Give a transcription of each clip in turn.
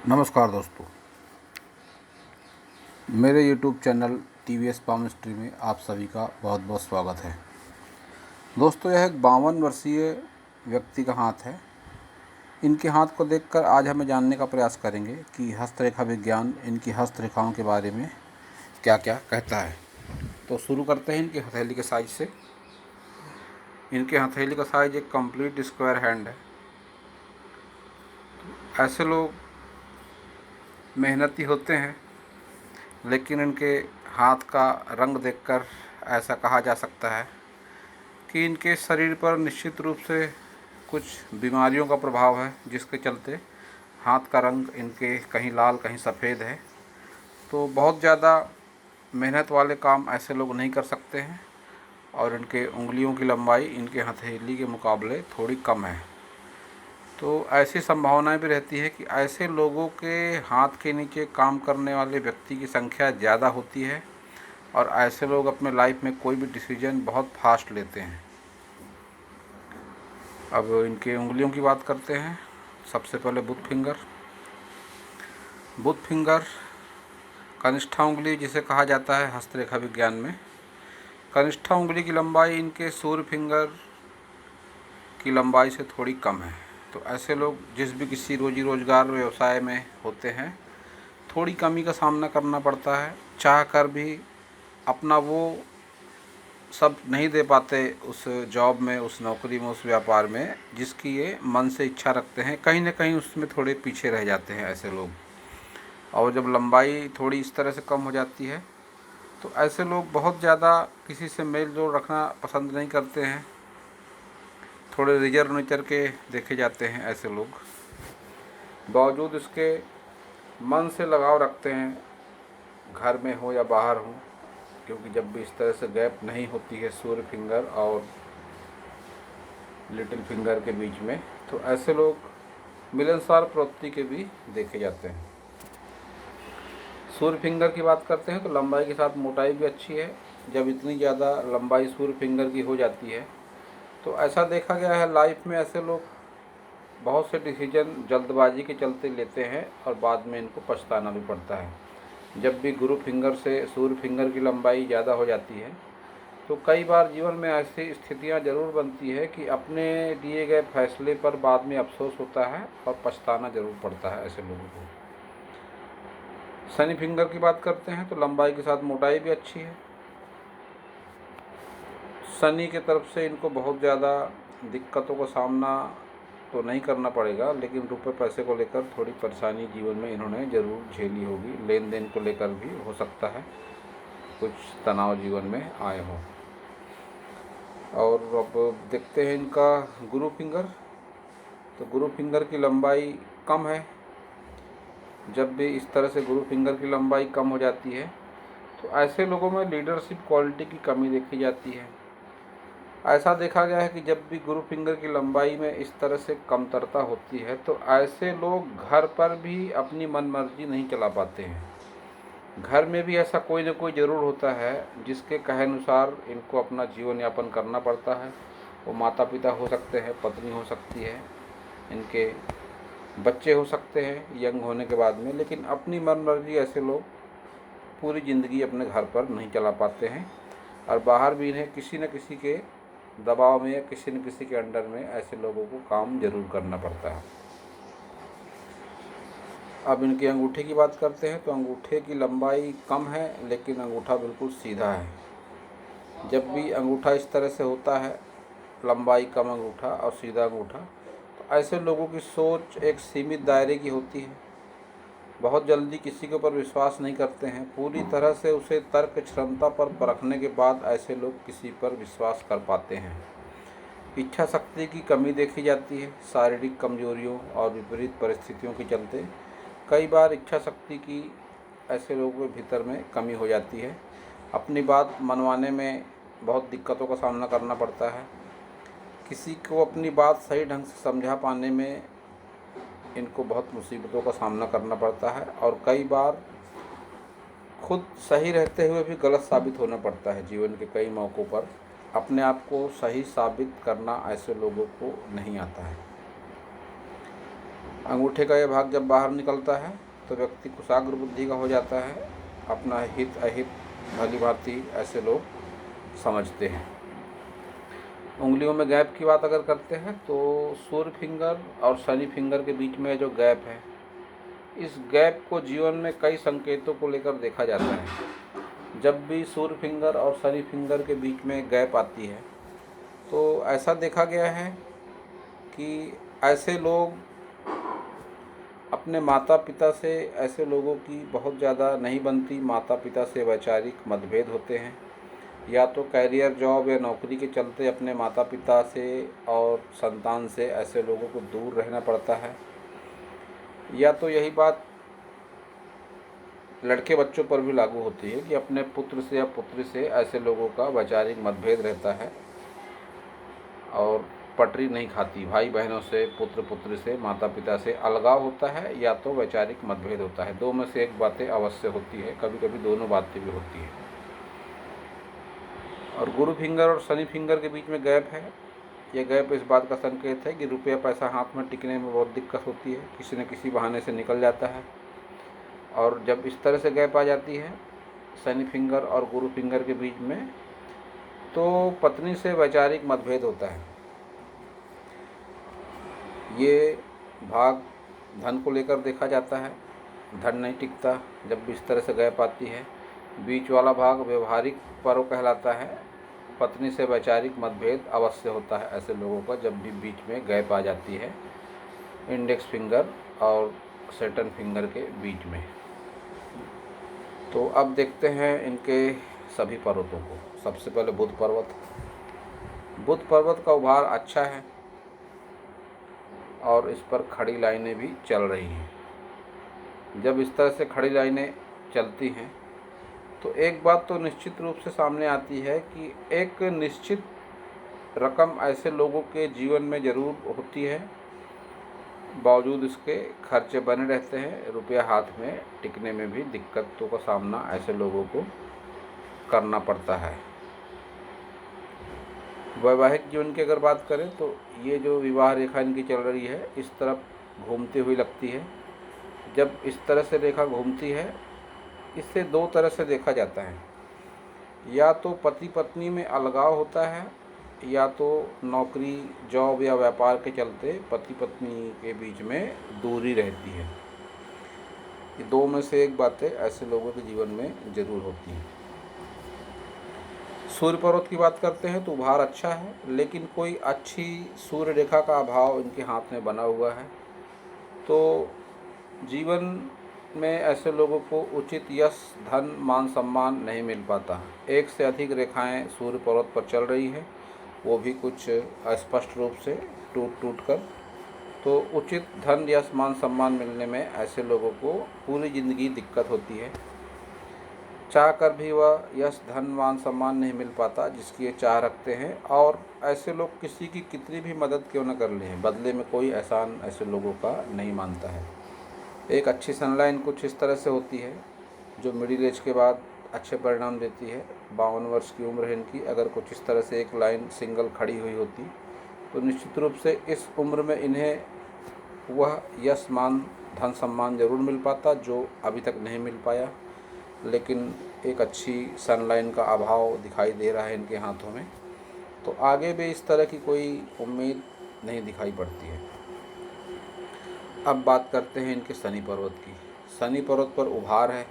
नमस्कार दोस्तों, मेरे YouTube चैनल TVS पामिस्ट्री में आप सभी का बहुत बहुत स्वागत है। दोस्तों, यह एक 52 वर्षीय व्यक्ति का हाथ है। इनके हाथ को देखकर आज हमें जानने का प्रयास करेंगे कि हस्तरेखा विज्ञान इनकी हस्तरेखाओं के बारे में क्या क्या कहता है। तो शुरू करते हैं इनकी हथेली के साइज से। इनके हथेली का साइज एक कंप्लीट स्क्वायर हैंड है। ऐसे लोग मेहनती होते हैं, लेकिन इनके हाथ का रंग देखकर ऐसा कहा जा सकता है कि इनके शरीर पर निश्चित रूप से कुछ बीमारियों का प्रभाव है, जिसके चलते हाथ का रंग इनके कहीं लाल कहीं सफ़ेद है। तो बहुत ज़्यादा मेहनत वाले काम ऐसे लोग नहीं कर सकते हैं और इनके उंगलियों की लंबाई इनके हथेली के मुकाबले थोड़ी कम है। तो ऐसी संभावनाएं भी रहती है कि ऐसे लोगों के हाथ के नीचे काम करने वाले व्यक्ति की संख्या ज़्यादा होती है और ऐसे लोग अपने लाइफ में कोई भी डिसीजन बहुत फास्ट लेते हैं। अब इनके उंगलियों की बात करते हैं। सबसे पहले बुध फिंगर कनिष्ठा उंगली जिसे कहा जाता है हस्तरेखा विज्ञान में। कनिष्ठा उंगली की लंबाई इनके सूर्य फिंगर की लंबाई से थोड़ी कम है। तो ऐसे लोग जिस भी किसी रोजी रोजगार व्यवसाय में होते हैं, थोड़ी कमी का सामना करना पड़ता है। चाह कर भी अपना वो सब नहीं दे पाते उस जॉब में, उस नौकरी में, उस व्यापार में जिसकी ये मन से इच्छा रखते हैं। कहीं ना कहीं उसमें थोड़े पीछे रह जाते हैं ऐसे लोग। और जब लंबाई थोड़ी इस तरह से कम हो जाती है तो ऐसे लोग बहुत ज़्यादा किसी से मेल जोल रखना पसंद नहीं करते हैं। थोड़े रिजर्व नेचर के देखे जाते हैं ऐसे लोग। बावजूद इसके मन से लगाव रखते हैं, घर में हो या बाहर हो, क्योंकि जब भी इस तरह से गैप नहीं होती है सूर्य फिंगर और लिटिल फिंगर के बीच में, तो ऐसे लोग मिलनसार प्रवृत्ति के भी देखे जाते हैं। सूर्य फिंगर की बात करते हैं तो लंबाई के साथ मोटाई भी अच्छी है। जब इतनी ज़्यादा लंबाई सूर्य फिंगर की हो जाती है तो ऐसा देखा गया है लाइफ में ऐसे लोग बहुत से डिसीजन जल्दबाजी के चलते लेते हैं और बाद में इनको पछताना भी पड़ता है। जब भी गुरु फिंगर से सूर्य फिंगर की लंबाई ज़्यादा हो जाती है तो कई बार जीवन में ऐसी स्थितियां ज़रूर बनती है कि अपने लिए गए फैसले पर बाद में अफसोस होता है और पछताना ज़रूर पड़ता है ऐसे लोगों को। शनि फिंगर की बात करते हैं तो लंबाई के साथ मोटाई भी अच्छी है। शनि की तरफ से इनको बहुत ज़्यादा दिक्कतों का सामना तो नहीं करना पड़ेगा, लेकिन रुपए पैसे को लेकर थोड़ी परेशानी जीवन में इन्होंने ज़रूर झेली होगी। लेन देन को लेकर भी हो सकता है कुछ तनाव जीवन में आए हों। और अब देखते हैं इनका गुरु फिंगर। तो गुरु फिंगर की लंबाई कम है। जब भी इस तरह से गुरु फिंगर की लंबाई कम हो जाती है तो ऐसे लोगों में लीडरशिप क्वालिटी की कमी देखी जाती है। ऐसा देखा गया है कि जब भी गुरु फिंगर की लंबाई में इस तरह से कमतरता होती है तो ऐसे लोग घर पर भी अपनी मनमर्जी नहीं चला पाते हैं। घर में भी ऐसा कोई न कोई ज़रूर होता है जिसके कहे अनुसार इनको अपना जीवन यापन करना पड़ता है। वो माता पिता हो सकते हैं, पत्नी हो सकती है, इनके बच्चे हो सकते हैं यंग होने के बाद में, लेकिन अपनी मनमर्जी ऐसे लोग पूरी ज़िंदगी अपने घर पर नहीं चला पाते हैं और बाहर भी इन्हें किसी न किसी के दबाव में या किसी न किसी के अंडर में ऐसे लोगों को काम ज़रूर करना पड़ता है। अब इनके अंगूठे की बात करते हैं तो अंगूठे की लंबाई कम है, लेकिन अंगूठा बिल्कुल सीधा है। जब भी अंगूठा इस तरह से होता है, लंबाई कम अंगूठा और सीधा अंगूठा, तो ऐसे लोगों की सोच एक सीमित दायरे की होती है। बहुत जल्दी किसी के ऊपर विश्वास नहीं करते हैं। पूरी तरह से उसे तर्क क्षमता पर परखने के बाद ऐसे लोग किसी पर विश्वास कर पाते हैं। इच्छा शक्ति की कमी देखी जाती है। शारीरिक कमजोरियों और विपरीत परिस्थितियों के चलते कई बार इच्छा शक्ति की ऐसे लोगों के भीतर में कमी हो जाती है। अपनी बात मनवाने में बहुत दिक्कतों का सामना करना पड़ता है। किसी को अपनी बात सही ढंग से समझा पाने में इनको बहुत मुसीबतों का सामना करना पड़ता है और कई बार खुद सही रहते हुए भी गलत साबित होना पड़ता है। जीवन के कई मौक़ों पर अपने आप को सही साबित करना ऐसे लोगों को नहीं आता है। अंगूठे का यह भाग जब बाहर निकलता है तो व्यक्ति कुशाग्र बुद्धि का हो जाता है। अपना हित अहित भली भांति ऐसे लोग समझते हैं। उंगलियों में गैप की बात अगर करते हैं तो सूर्य फिंगर और शनि फिंगर के बीच में जो गैप है, इस गैप को जीवन में कई संकेतों को लेकर देखा जाता है। जब भी सूर्य फिंगर और शनि फिंगर के बीच में गैप आती है तो ऐसा देखा गया है कि ऐसे लोग अपने माता पिता से, ऐसे लोगों की बहुत ज़्यादा नहीं बनती, माता पिता से वैचारिक मतभेद होते हैं। या तो कैरियर जॉब या नौकरी के चलते अपने माता पिता से और संतान से ऐसे लोगों को दूर रहना पड़ता है। या तो यही बात लड़के बच्चों पर भी लागू होती है कि अपने पुत्र से या पुत्री से ऐसे लोगों का वैचारिक मतभेद रहता है और पटरी नहीं खाती। भाई बहनों से, पुत्र पुत्री से, माता पिता से अलगाव होता है या तो वैचारिक मतभेद होता है। दो में से एक बातें अवश्य होती है, कभी कभी दोनों बातें भी होती है। और गुरु फिंगर और शनि फिंगर के बीच में गैप है। यह गैप इस बात का संकेत है कि रुपया पैसा हाथ में टिकने में बहुत दिक्कत होती है, किसी न किसी बहाने से निकल जाता है। और जब इस तरह से गैप आ जाती है शनि फिंगर और गुरु फिंगर के बीच में, तो पत्नी से वैचारिक मतभेद होता है। ये भाग धन को लेकर देखा जाता है, धन नहीं टिकता जब भी इस तरह से गैप आती है। बीच वाला भाग व्यवहारिक पर्व कहलाता है। पत्नी से वैचारिक मतभेद अवश्य होता है ऐसे लोगों का जब भी बीच में गैप आ जाती है इंडेक्स फिंगर और सेटन फिंगर के बीच में। तो अब देखते हैं इनके सभी पर्वतों को। सबसे पहले बुध पर्वत। बुध पर्वत का उभार अच्छा है और इस पर खड़ी लाइनें भी चल रही हैं। जब इस तरह से खड़ी लाइनें चलती हैं तो एक बात तो निश्चित रूप से सामने आती है कि एक निश्चित रकम ऐसे लोगों के जीवन में ज़रूर होती है, बावजूद इसके खर्चे बने रहते हैं। रुपया हाथ में टिकने में भी दिक्कतों का सामना ऐसे लोगों को करना पड़ता है। वैवाहिक जीवन की अगर बात करें तो ये जो विवाह रेखा इनकी चल रही है इस तरफ घूमती हुई लगती है। जब इस तरह से रेखा घूमती है, इससे दो तरह से देखा जाता है। या तो पति पत्नी में अलगाव होता है या तो नौकरी जॉब या व्यापार के चलते पति पत्नी के बीच में दूरी रहती है। ये दो में से एक बातें ऐसे लोगों के जीवन में ज़रूर होती हैं। सूर्य पर्वत की बात करते हैं तो उभार अच्छा है, लेकिन कोई अच्छी सूर्य रेखा का अभाव इनके हाथ में बना हुआ है। तो जीवन में ऐसे लोगों को उचित यश, धन, मान सम्मान नहीं मिल पाता। एक से अधिक रेखाएं सूर्य पर्वत पर चल रही हैं, वो भी कुछ अस्पष्ट रूप से टूट कर। तो उचित धन, यश, मान सम्मान मिलने में ऐसे लोगों को पूरी ज़िंदगी दिक्कत होती है। चाह कर भी वह यश, धन, मान सम्मान नहीं मिल पाता जिसकी ये चाह रखते हैं। और ऐसे लोग किसी की कितनी भी मदद क्यों न कर लें, बदले में कोई एहसान ऐसे लोगों का नहीं मानता है। एक अच्छी सनलाइन कुछ इस तरह से होती है जो मिडिल एज के बाद अच्छे परिणाम देती है। 52 वर्ष की उम्र है इनकी। अगर कुछ इस तरह से एक लाइन सिंगल खड़ी हुई होती तो निश्चित रूप से इस उम्र में इन्हें वह यश, मान, धन, सम्मान ज़रूर मिल पाता जो अभी तक नहीं मिल पाया। लेकिन एक अच्छी सनलाइन का अभाव दिखाई दे रहा है इनके हाथों में, तो आगे भी इस तरह की कोई उम्मीद नहीं दिखाई पड़ती है। अब बात करते हैं इनके शनि पर्वत की। शनि पर्वत पर उभार है।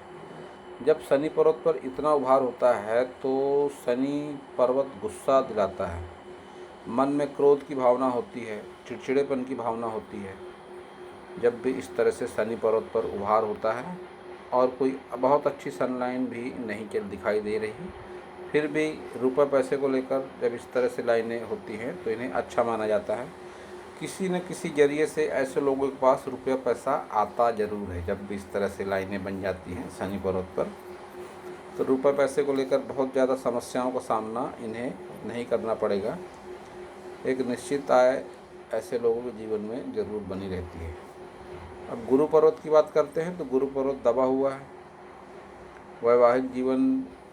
जब शनि पर्वत पर इतना उभार होता है तो शनि पर्वत गुस्सा दिलाता है। मन में क्रोध की भावना होती है, चिड़चिड़ेपन की भावना होती है। जब भी इस तरह से शनि पर्वत पर उभार होता है और कोई बहुत अच्छी सनलाइन भी नहीं दिखाई दे रही, फिर भी रुपये पैसे को लेकर जब इस तरह से लाइनें होती हैं तो इन्हें अच्छा माना जाता है। किसी न किसी जरिए से ऐसे लोगों के पास रुपया पैसा आता ज़रूर है। जब भी इस तरह से लाइनें बन जाती हैं शनि पर्वत पर, तो रुपये पैसे को लेकर बहुत ज़्यादा समस्याओं का सामना इन्हें नहीं करना पड़ेगा। एक निश्चित आय ऐसे लोगों के जीवन में ज़रूर बनी रहती है। अब गुरु पर्वत की बात करते हैं तो गुरु पर्वत दबा हुआ है। वैवाहिक जीवन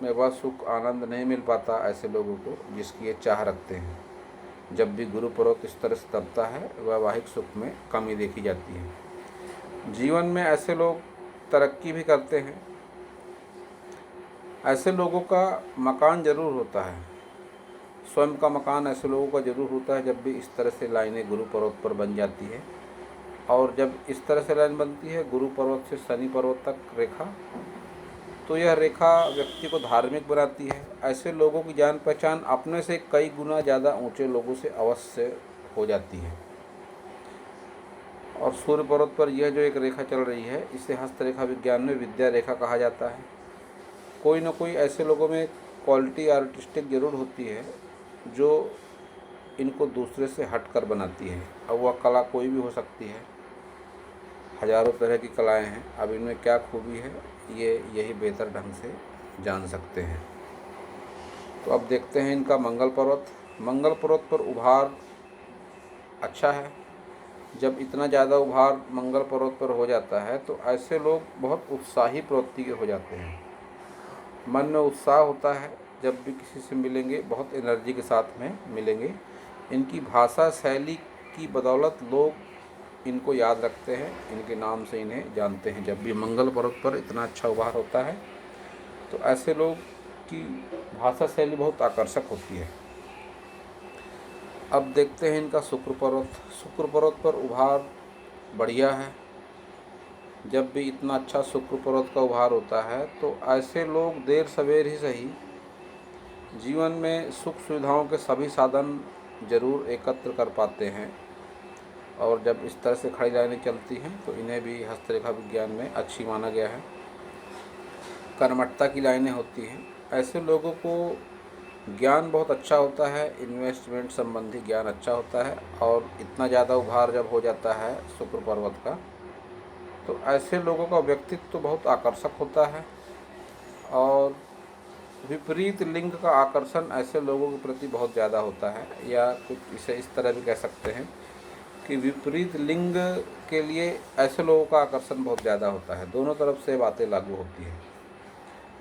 में वह सुख, आनंद नहीं मिल पाता ऐसे लोगों को जिसकी ये चाह रखते हैं। जब भी गुरु पर्वत इस तरह से दबता है, वैवाहिक सुख में कमी देखी जाती है। जीवन में ऐसे लोग तरक्की भी करते हैं। ऐसे लोगों का मकान ज़रूर होता है, स्वयं का मकान ऐसे लोगों का ज़रूर होता है जब भी इस तरह से लाइनें गुरु पर्वत पर बन जाती है। और जब इस तरह से लाइन बनती है गुरु पर्वत से शनि पर्वत तक रेखा, तो यह रेखा व्यक्ति को धार्मिक बनाती है। ऐसे लोगों की जान पहचान अपने से कई गुना ज़्यादा ऊंचे लोगों से अवश्य हो जाती है। और सूर्य पर्वत पर यह जो एक रेखा चल रही है, इसे हस्तरेखा विज्ञान में विद्या रेखा कहा जाता है। कोई ना कोई ऐसे लोगों में क्वालिटी आर्टिस्टिक ज़रूर होती है जो इनको दूसरे से हटकर बनाती है। अब वह कला कोई भी हो सकती है, हजारों तरह की कलाएं हैं। अब इनमें क्या खूबी है ये यही बेहतर ढंग से जान सकते हैं। तो अब देखते हैं इनका मंगल पर्वत। मंगल पर्वत पर उभार अच्छा है। जब इतना ज़्यादा उभार मंगल पर्वत पर हो जाता है तो ऐसे लोग बहुत उत्साही प्रवृत्ति के हो जाते हैं। मन में उत्साह होता है, जब भी किसी से मिलेंगे बहुत एनर्जी के साथ में मिलेंगे। इनकी भाषा शैली की बदौलत लोग इनको याद रखते हैं, इनके नाम से इन्हें जानते हैं। जब भी मंगल पर्वत पर इतना अच्छा उभार होता है तो ऐसे लोग की भाषा शैली बहुत आकर्षक होती है। अब देखते हैं इनका शुक्र पर्वत। शुक्र पर्वत पर उभार बढ़िया है। जब भी इतना अच्छा शुक्र पर्वत का उभार होता है तो ऐसे लोग देर सवेर ही सही जीवन में सुख सुविधाओं के सभी साधन जरूर एकत्र कर पाते हैं। और जब इस तरह से खड़ी लाइनें चलती हैं तो इन्हें भी हस्तरेखा विज्ञान में अच्छी माना गया है। कर्मठता की लाइनें होती हैं। ऐसे लोगों को ज्ञान बहुत अच्छा होता है, इन्वेस्टमेंट संबंधी ज्ञान अच्छा होता है। और इतना ज़्यादा उभार जब हो जाता है शुक्र पर्वत का तो ऐसे लोगों का व्यक्तित्व तो बहुत आकर्षक होता है। और विपरीत लिंग का आकर्षण ऐसे लोगों के प्रति बहुत ज़्यादा होता है, या कुछ इसे इस तरह भी कह सकते हैं कि विपरीत लिंग के लिए ऐसे लोगों का आकर्षण बहुत ज़्यादा होता है। दोनों तरफ से बातें लागू होती हैं।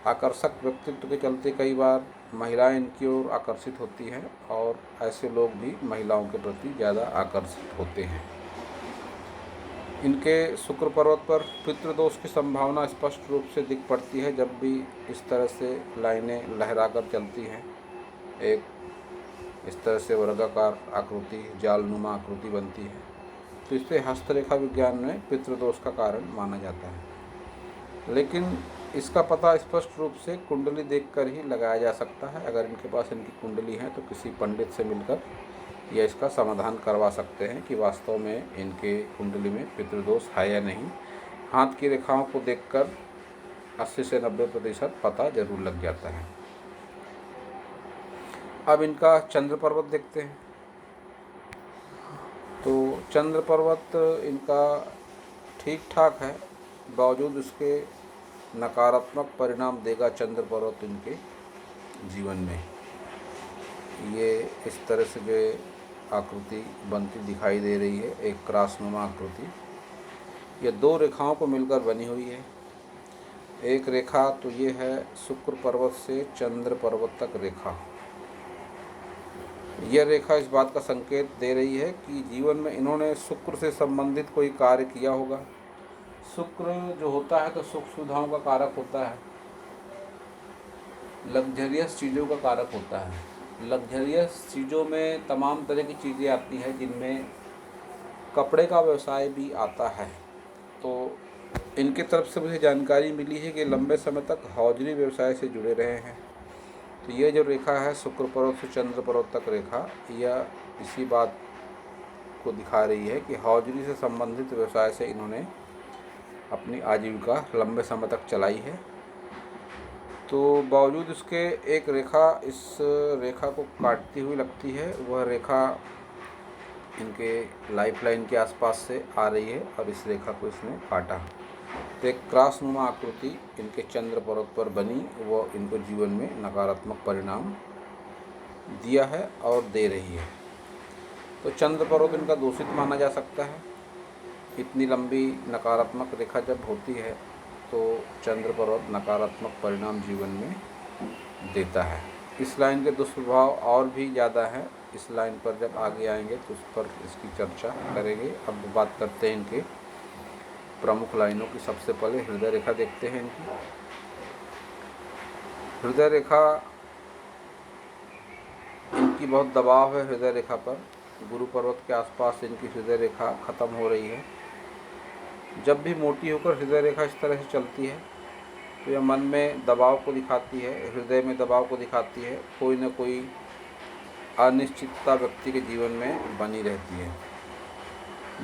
आकर्षक व्यक्तित्व के चलते कई बार महिलाएं इनकी ओर आकर्षित होती हैं और ऐसे लोग भी महिलाओं के प्रति ज़्यादा आकर्षित होते हैं। इनके शुक्र पर्वत पर पितृदोष की संभावना स्पष्ट रूप से दिख पड़ती है जब भी इस तरह से लाइनें लहराकर चलती हैं। एक इस तरह से वर्गाकार आकृति, जालनुमा आकृति बनती है, तो इससे हस्तरेखा विज्ञान में पितृदोष का कारण माना जाता है। लेकिन इसका पता स्पष्ट रूप से कुंडली देखकर ही लगाया जा सकता है। अगर इनके पास इनकी कुंडली है तो किसी पंडित से मिलकर या इसका समाधान करवा सकते हैं कि वास्तव में इनके कुंडली में पितृदोष है या नहीं। हाथ की रेखाओं को देखकर 80 से 90% पता जरूर लग जाता है। अब इनका चंद्र पर्वत देखते हैं। तो चंद्र पर्वत इनका ठीक ठाक है, बावजूद इसके नकारात्मक परिणाम देगा चंद्र पर्वत इनके जीवन में। ये इस तरह से जो आकृति बनती दिखाई दे रही है, एक क्रॉसनुमा आकृति, ये दो रेखाओं को मिलकर बनी हुई है। एक रेखा तो ये है शुक्र पर्वत से चंद्र पर्वत तक रेखा। यह रेखा इस बात का संकेत दे रही है कि जीवन में इन्होंने शुक्र से संबंधित कोई कार्य किया होगा। शुक्र जो होता है तो सुख सुविधाओं का कारक होता है, लग्जरियस चीज़ों का कारक होता है। लग्जरियस चीज़ों में तमाम तरह की चीज़ें आती हैं, जिनमें कपड़े का व्यवसाय भी आता है। तो इनके तरफ से मुझे जानकारी मिली है कि लंबे समय तक हौजरी व्यवसाय से जुड़े रहे हैं। तो ये जो रेखा है शुक्र पर्वत से चंद्र पर्वत तक रेखा, यह इसी बात को दिखा रही है कि हौजरी से संबंधित व्यवसाय से इन्होंने अपनी आजीविका लंबे समय तक चलाई है। तो बावजूद इसके एक रेखा इस रेखा को काटती हुई लगती है। वह रेखा इनके लाइफ लाइन के आसपास से आ रही है और इस रेखा को इसने काटा। तो एक क्रॉसनुमा आकृति इनके चंद्र पर्वत पर बनी, वो इनको जीवन में नकारात्मक परिणाम दिया है और दे रही है। तो चंद्र पर्वत इनका दूषित माना जा सकता है। इतनी लंबी नकारात्मक रेखा जब होती है तो चंद्र पर्वत नकारात्मक परिणाम जीवन में देता है। इस लाइन के दुष्प्रभाव और भी ज़्यादा हैं। इस लाइन पर जब आगे आएंगे तो उस पर इसकी चर्चा करेंगे। अब बात करते हैं इनके प्रमुख लाइनों की सबसे पहले हृदय रेखा देखते हैं इनकी। हृदय रेखा, इनकी बहुत दबाव है हृदय रेखा पर। गुरु पर्वत के आसपास इनकी हृदय रेखा ख़त्म हो रही है। जब भी मोटी होकर हृदय रेखा इस तरह से चलती है तो यह मन में दबाव को दिखाती है, हृदय में दबाव को दिखाती है। कोई न कोई अनिश्चितता व्यक्ति के जीवन में बनी रहती है।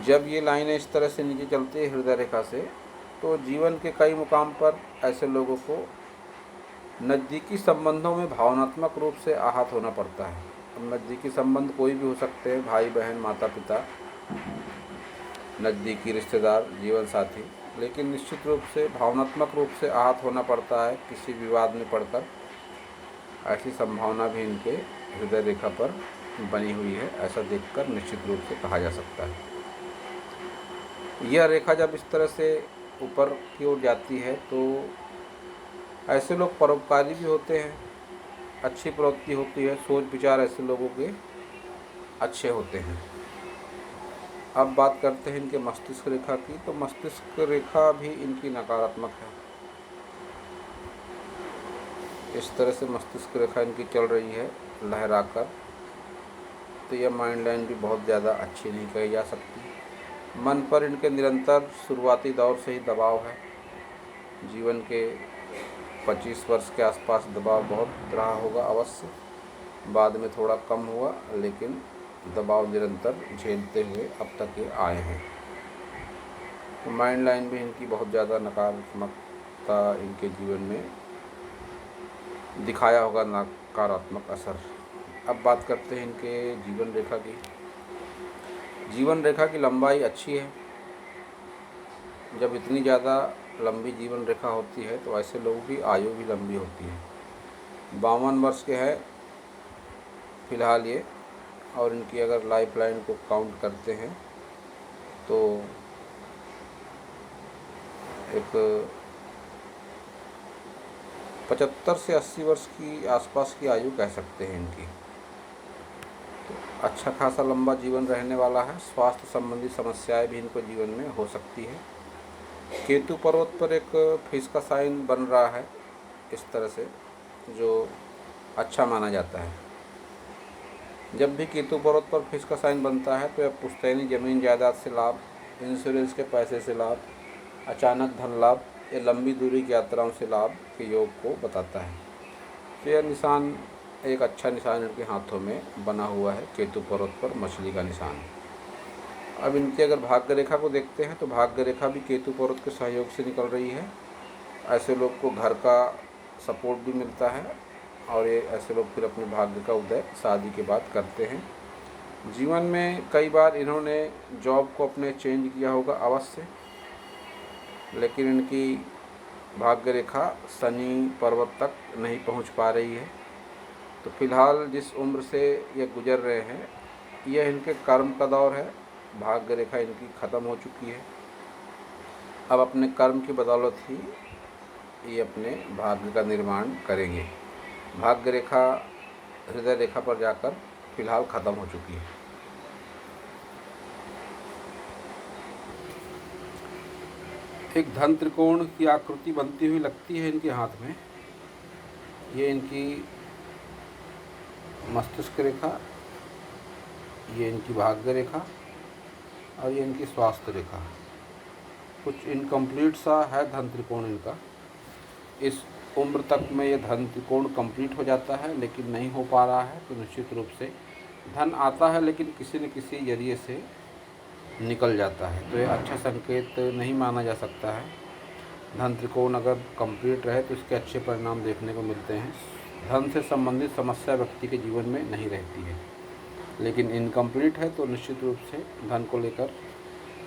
जब ये लाइनें इस तरह से नीचे चलती है हृदय रेखा से, तो जीवन के कई मुकाम पर ऐसे लोगों को नज़दीकी संबंधों में भावनात्मक रूप से आहत होना पड़ता है। अब नज़दीकी संबंध कोई भी हो सकते हैं, भाई बहन, माता पिता, नज़दीकी रिश्तेदार, जीवन साथी, लेकिन निश्चित रूप से भावनात्मक रूप से आहत होना पड़ता है किसी विवाद में पड़कर। ऐसी संभावना भी इनके हृदय रेखा पर बनी हुई है, ऐसा देखकर निश्चित रूप से कहा जा सकता है। यह रेखा जब इस तरह से ऊपर की ओर जाती है तो ऐसे लोग परोपकारी भी होते हैं, अच्छी प्रवृत्ति होती है, सोच विचार ऐसे लोगों के अच्छे होते हैं। अब बात करते हैं इनके मस्तिष्क रेखा की। तो मस्तिष्क रेखा भी इनकी नकारात्मक है। इस तरह से मस्तिष्क रेखा इनकी चल रही है लहराकर, तो यह माइंड लाइन भी बहुत ज़्यादा अच्छी नहीं कही जा सकती। मन पर इनके निरंतर शुरुआती दौर से ही दबाव है। जीवन के 25 वर्ष के आसपास दबाव बहुत रहा होगा अवश्य, बाद में थोड़ा कम हुआ, लेकिन दबाव निरंतर झेलते हुए अब तक ये आए हैं। तो माइंड लाइन भी इनकी बहुत ज़्यादा नकारात्मकता इनके जीवन में दिखाया होगा, नकारात्मक असर। अब बात करते हैं इनके जीवन रेखा की। जीवन रेखा की लंबाई अच्छी है। जब इतनी ज़्यादा लंबी जीवन रेखा होती है तो ऐसे लोगों की आयु भी लंबी होती है। 52 वर्ष के हैं फिलहाल ये, और इनकी अगर लाइफ लाइन को काउंट करते हैं तो एक 75 से 80 वर्ष की आसपास की आयु कह सकते हैं इनकी। तो अच्छा खासा लंबा जीवन रहने वाला है। स्वास्थ्य संबंधी समस्याएं भी इनको जीवन में हो सकती है। केतु पर्वत पर एक फिश का साइन बन रहा है इस तरह से, जो अच्छा माना जाता है। जब भी केतु पर्वत पर फिश का साइन बनता है तो यह पुश्तैनी ज़मीन जायदाद से लाभ, इंश्योरेंस के पैसे से लाभ, अचानक धन लाभ या लंबी दूरी की यात्राओं से लाभ के योग को बताता है। तो यह निशान एक अच्छा निशान इनके हाथों में बना हुआ है, केतु पर्वत पर मछली का निशान। अब इनकी अगर भाग्य रेखा को देखते हैं तो भाग्य रेखा भी केतु पर्वत के सहयोग से निकल रही है। ऐसे लोग को घर का सपोर्ट भी मिलता है और ये ऐसे लोग फिर अपने भाग्य का उदय शादी के बाद करते हैं। जीवन में कई बार इन्होंने जॉब को अपने चेंज किया होगा अवश्य, लेकिन इनकी भाग्य रेखा शनि पर्वत तक नहीं पहुंच पा रही है। तो फिलहाल जिस उम्र से ये गुजर रहे हैं, यह इनके कर्म का दौर है। भाग्य रेखा इनकी ख़त्म हो चुकी है। अब अपने कर्म की बदौलत ही ये अपने भाग्य का निर्माण करेंगे। भाग्य रेखा हृदय रेखा पर जाकर फिलहाल ख़त्म हो चुकी है। एक धन त्रिकोण की आकृति बनती हुई लगती है इनके हाथ में। ये इनकी मस्तिष्क रेखा, ये इनकी भाग्य रेखा और ये इनकी स्वास्थ्य रेखा। कुछ इनकम्प्लीट सा है धन त्रिकोण इनका। इस उम्र तक में ये धन त्रिकोण कंप्लीट हो जाता है, लेकिन नहीं हो पा रहा है। तो निश्चित रूप से धन आता है, लेकिन किसी न किसी जरिए से निकल जाता है। तो ये अच्छा संकेत नहीं माना जा सकता है। धन त्रिकोण अगर कंप्लीट रहे तो इसके अच्छे परिणाम देखने को मिलते हैं। धन से संबंधित समस्या व्यक्ति के जीवन में नहीं रहती है, लेकिन इनकम्प्लीट है तो निश्चित रूप से धन को लेकर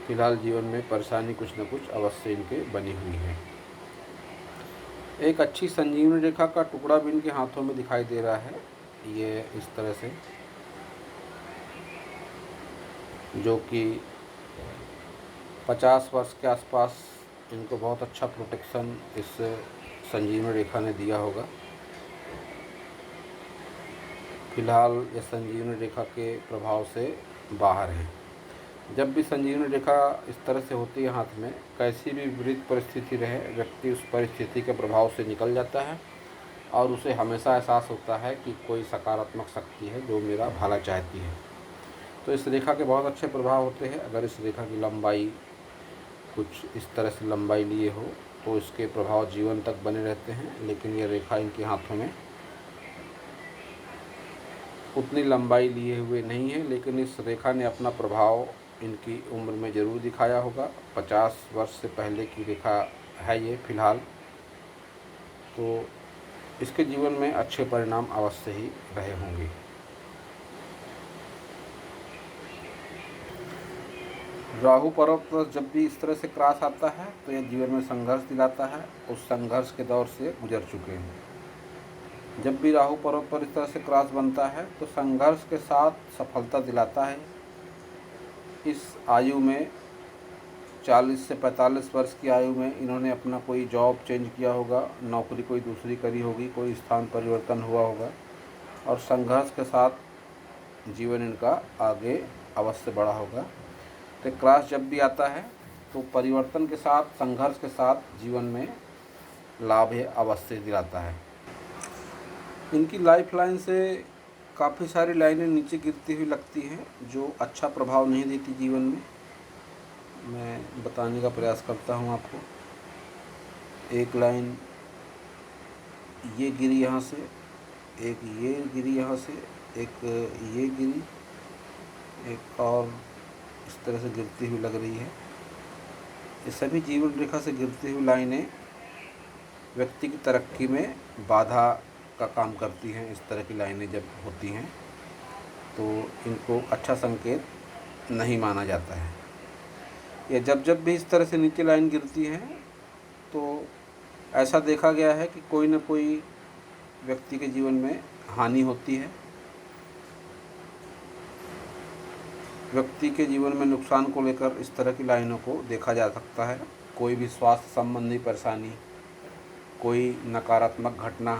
फिलहाल जीवन में परेशानी कुछ न कुछ अवश्य इनके बनी हुई है। एक अच्छी संजीवनी रेखा का टुकड़ा भी इनके हाथों में दिखाई दे रहा है, ये इस तरह से, जो कि 50 वर्ष के आसपास इनको बहुत अच्छा प्रोटेक्शन इस संजीवनी रेखा ने दिया होगा। फिलहाल ये संजीवनी रेखा के प्रभाव से बाहर है। जब भी संजीवनी रेखा इस तरह से होती है हाथ में, कैसी भी विपरीत परिस्थिति रहे, व्यक्ति उस परिस्थिति के प्रभाव से निकल जाता है और उसे हमेशा एहसास होता है कि कोई सकारात्मक शक्ति है जो मेरा भला चाहती है। तो इस रेखा के बहुत अच्छे प्रभाव होते हैं। अगर इस रेखा की लंबाई कुछ इस तरह से लंबाई लिए हो तो इसके प्रभाव जीवन तक बने रहते हैं, लेकिन ये रेखा इनके हाथों में उतनी लंबाई लिए हुए नहीं है, लेकिन इस रेखा ने अपना प्रभाव इनकी उम्र में ज़रूर दिखाया होगा। 50 वर्ष से पहले की रेखा है ये फ़िलहाल। तो इसके जीवन में अच्छे परिणाम अवश्य ही रहे होंगे। राहु पर्वत जब भी इस तरह से क्रॉस आता है तो यह जीवन में संघर्ष दिलाता है। उस संघर्ष के दौर से गुजर चुके हैं। जब भी राहु पर्वत पर इस तरह से क्रॉस बनता है तो संघर्ष के साथ सफलता दिलाता है। इस आयु में 40 से 45 वर्ष की आयु में इन्होंने अपना कोई जॉब चेंज किया होगा, नौकरी कोई दूसरी करी होगी, कोई स्थान परिवर्तन हुआ होगा और संघर्ष के साथ जीवन इनका आगे अवश्य बढ़ा होगा। तो क्रॉस जब भी आता है तो परिवर्तन के साथ, संघर्ष के साथ जीवन में लाभ अवश्य दिलाता है। इनकी लाइफ लाइन से काफ़ी सारी लाइनें नीचे गिरती हुई लगती हैं जो अच्छा प्रभाव नहीं देती जीवन में। मैं बताने का प्रयास करता हूँ आपको। एक लाइन ये गिरी यहाँ से, एक ये गिरी यहाँ से, एक ये गिरी, एक और इस तरह से गिरती हुई लग रही है। ये सभी जीवन रेखा से गिरती हुई लाइनें व्यक्ति की तरक्की में बाधा का काम करती हैं। इस तरह की लाइनें जब होती हैं तो इनको अच्छा संकेत नहीं माना जाता है। या जब भी इस तरह से नीचे लाइन गिरती है तो ऐसा देखा गया है कि कोई न कोई व्यक्ति के जीवन में हानि होती है। व्यक्ति के जीवन में नुकसान को लेकर इस तरह की लाइनों को देखा जा सकता है। कोई भी स्वास्थ्य संबंधी परेशानी, कोई नकारात्मक घटना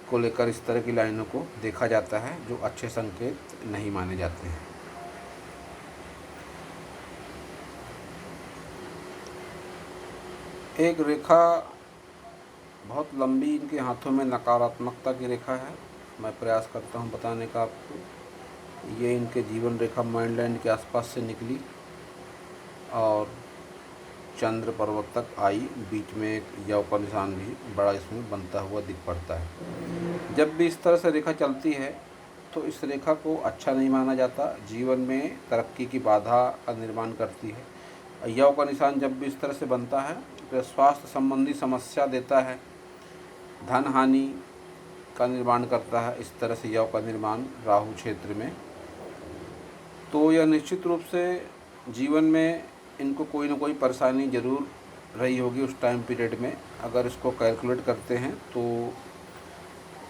को लेकर इस तरह की लाइनों को देखा जाता है जो अच्छे संकेत नहीं माने जाते हैं। एक रेखा बहुत लंबी इनके हाथों में नकारात्मकता की रेखा है। मैं प्रयास करता हूं बताने का आपको। ये इनके जीवन रेखा माइंड लाइन के आसपास से निकली और चंद्र पर्वत तक आई। बीच में एक यव का निशान भी बड़ा इसमें बनता हुआ दिख पड़ता है। जब भी इस तरह से रेखा चलती है तो इस रेखा को अच्छा नहीं माना जाता। जीवन में तरक्की की बाधा का निर्माण करती है। यव का निशान जब भी इस तरह से बनता है तो स्वास्थ्य संबंधी समस्या देता है, धन हानि का निर्माण करता है। इस तरह से यव का निर्माण राहु क्षेत्र में, तो यह निश्चित रूप से जीवन में इनको कोई ना कोई परेशानी ज़रूर रही होगी उस टाइम पीरियड में। अगर इसको कैलकुलेट करते हैं तो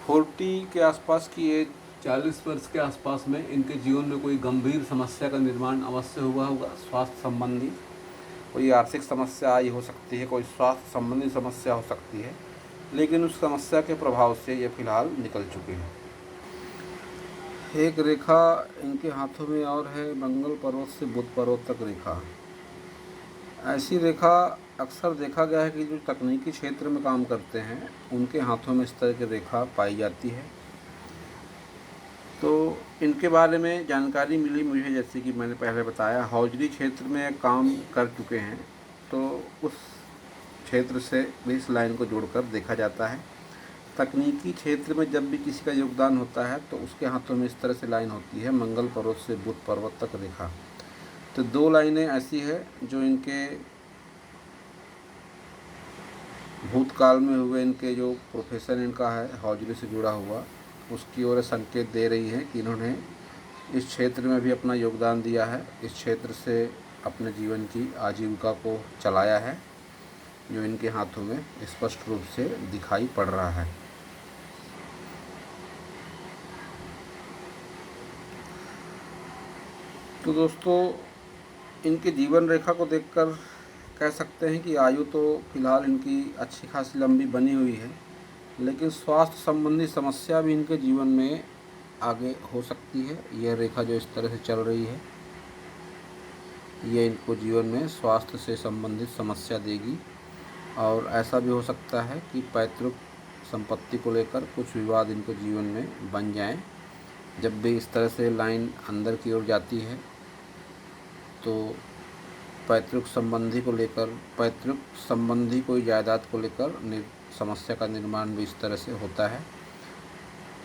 40 के आसपास की एज, 40 वर्ष के आसपास में इनके जीवन में कोई गंभीर समस्या का निर्माण अवश्य हुआ होगा। स्वास्थ्य संबंधी कोई आर्थिक समस्या आई हो सकती है, कोई स्वास्थ्य संबंधी समस्या हो सकती है, लेकिन उस समस्या के प्रभाव से ये फ़िलहाल निकल चुके हैं। एक रेखा इनके हाथों में और है, मंगल पर्वत से बुध पर्वत तक रेखा। ऐसी रेखा अक्सर देखा गया है कि जो तकनीकी क्षेत्र में काम करते हैं उनके हाथों में इस तरह की रेखा पाई जाती है। तो इनके बारे में जानकारी मिली मुझे, जैसे कि मैंने पहले बताया, हौजरी क्षेत्र में काम कर चुके हैं, तो उस क्षेत्र से भी इस लाइन को जोड़कर देखा जाता है। तकनीकी क्षेत्र में जब भी किसी का योगदान होता है तो उसके हाथों में इस तरह से लाइन होती है, मंगल पर्वत से बुध पर्वत तक रेखा। तो दो लाइनें ऐसी है जो इनके भूतकाल में हुए, इनके जो प्रोफेशन इनका है हौजरी से जुड़ा हुआ, उसकी ओर संकेत दे रही हैं कि इन्होंने इस क्षेत्र में भी अपना योगदान दिया है, इस क्षेत्र से अपने जीवन की आजीविका को चलाया है, जो इनके हाथों में स्पष्ट रूप से दिखाई पड़ रहा है। तो दोस्तों, इनके जीवन रेखा को देखकर कह सकते हैं कि आयु तो फिलहाल इनकी अच्छी खासी लंबी बनी हुई है, लेकिन स्वास्थ्य संबंधी समस्या भी इनके जीवन में आगे हो सकती है। यह रेखा जो इस तरह से चल रही है ये इनको जीवन में स्वास्थ्य से संबंधित समस्या देगी। और ऐसा भी हो सकता है कि पैतृक संपत्ति को लेकर कुछ विवाद इनको जीवन में बन जाएं। जब भी इस तरह से लाइन अंदर की ओर जाती है तो पैतृक संबंधी कोई जायदाद को लेकर समस्या का निर्माण भी इस तरह से होता है।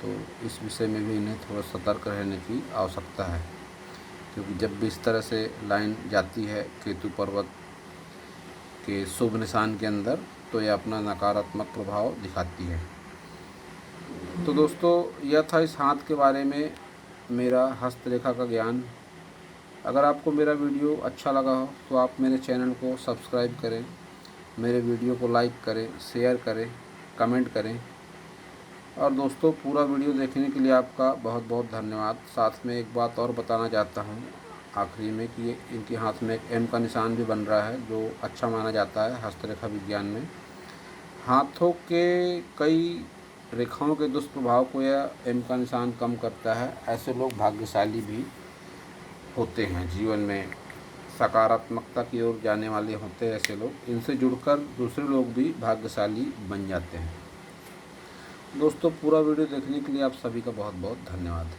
तो इस विषय में भी इन्हें थोड़ा सतर्क रहने की आवश्यकता है, क्योंकि जब भी इस तरह से लाइन जाती है केतु पर्वत के शुभ निशान के अंदर तो यह अपना नकारात्मक प्रभाव दिखाती है। तो दोस्तों, यह था इस हाथ के बारे में मेरा हस्तरेखा का ज्ञान। अगर आपको मेरा वीडियो अच्छा लगा हो तो आप मेरे चैनल को सब्सक्राइब करें, मेरे वीडियो को लाइक करें, शेयर करें, कमेंट करें। और दोस्तों, पूरा वीडियो देखने के लिए आपका बहुत बहुत धन्यवाद। साथ में एक बात और बताना चाहता हूँ आखिरी में कि इनके हाथ में एक एम का निशान भी बन रहा है, जो अच्छा माना जाता है हस्तरेखा विज्ञान में। हाथों के कई रेखाओं के दुष्प्रभाव को यह एम का निशान कम करता है। ऐसे लोग भाग्यशाली भी होते हैं, जीवन में सकारात्मकता की ओर जाने वाले होते हैं ऐसे लोग। इनसे जुड़कर दूसरे लोग भी भाग्यशाली बन जाते हैं। दोस्तों, पूरा वीडियो देखने के लिए आप सभी का बहुत बहुत धन्यवाद।